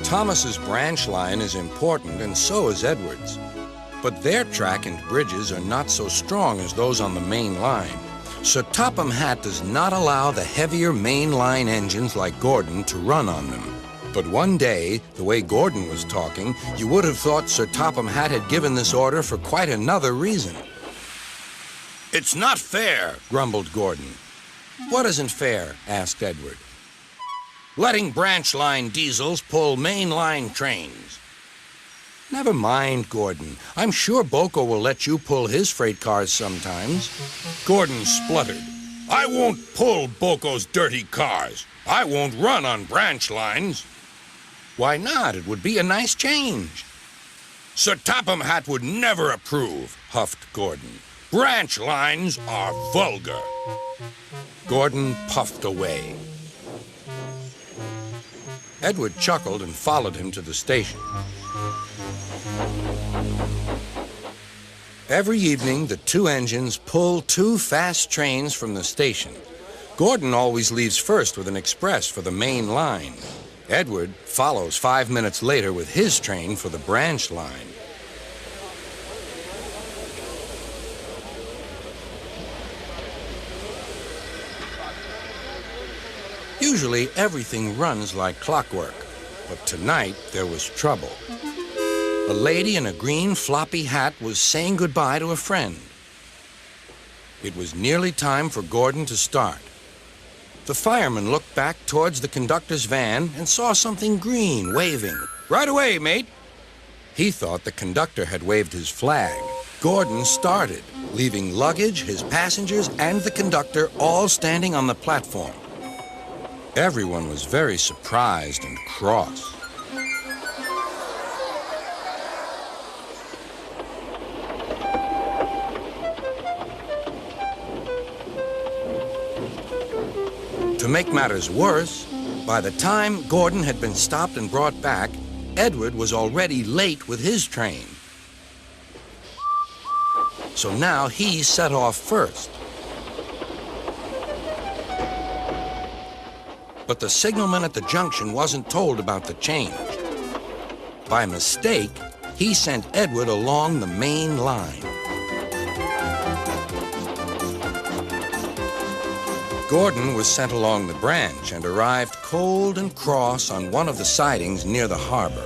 Thomas's branch line is important, and so is Edward's. But their track and bridges are not so strong as those on the main line. Sir Topham Hatt does not allow the heavier main line engines like Gordon to run on them. But one day, the way Gordon was talking, you would have thought Sir Topham Hatt had given this order for quite another reason. "It's not fair," grumbled Gordon. "What isn't fair?" asked Edward. "Letting branch line diesels pull main line trains." "Never mind, Gordon. I'm sure Boko will let you pull his freight cars sometimes." Gordon spluttered. "I won't pull Boko's dirty cars. I won't run on branch lines." "Why not? It would be a nice change." "Sir Topham Hatt would never approve," huffed Gordon. "Branch lines are vulgar." Gordon puffed away. Edward chuckled and followed him to the station. Every evening, the two engines pull two fast trains from the station. Gordon always leaves first with an express for the main line. Edward follows 5 minutes later with his train for the branch line. Usually, everything runs like clockwork, but tonight there was trouble. A lady in a green floppy hat was saying goodbye to a friend. It was nearly time for Gordon to start. The fireman looked back towards the conductor's van and saw something green waving. "Right away, mate." He thought the conductor had waved his flag. Gordon started, leaving luggage, his passengers, and the conductor all standing on the platform. Everyone was very surprised and cross. To make matters worse, by the time Gordon had been stopped and brought back, Edward was already late with his train. So now he set off first. But the signalman at the junction wasn't told about the change. By mistake, he sent Edward along the main line. Gordon was sent along the branch and arrived cold and cross on one of the sidings near the harbor.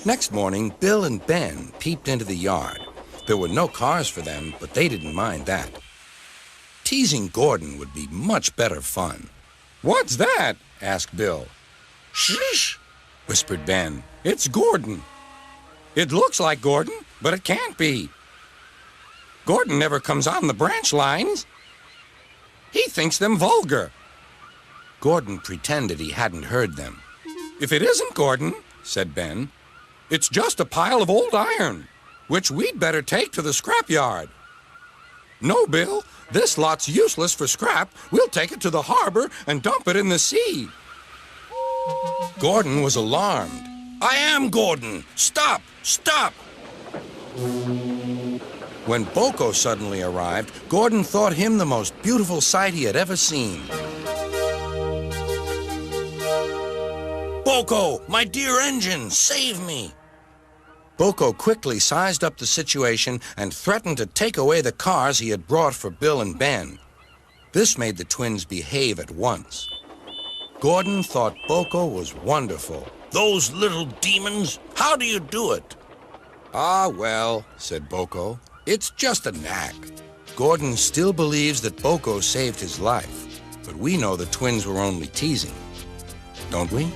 Next morning, Bill and Ben peeped into the yard. There were no cars for them, but they didn't mind that. Teasing Gordon would be much better fun. "What's that?" asked Bill. "Shh," whispered Ben. "It's Gordon." "It looks like Gordon, but it can't be. Gordon never comes on the branch lines. He thinks them vulgar." Gordon pretended he hadn't heard them. "If it isn't Gordon," said Ben, "it's just a pile of old iron, which we'd better take to the scrapyard." "No, Bill, this lot's useless for scrap. We'll take it to the harbor and dump it in the sea." Gordon was alarmed. "I am Gordon. Stop! Stop!" When Boko suddenly arrived, Gordon thought him the most beautiful sight he had ever seen. "Boko, my dear engine, save me!" Boko quickly sized up the situation and threatened to take away the cars he had brought for Bill and Ben. This made the twins behave at once. Gordon thought Boko was wonderful. "Those little demons, how do you do it?" "Ah, well," said Boko, "it's just a knack." Gordon still believes that Boko saved his life, but we know the twins were only teasing, don't we?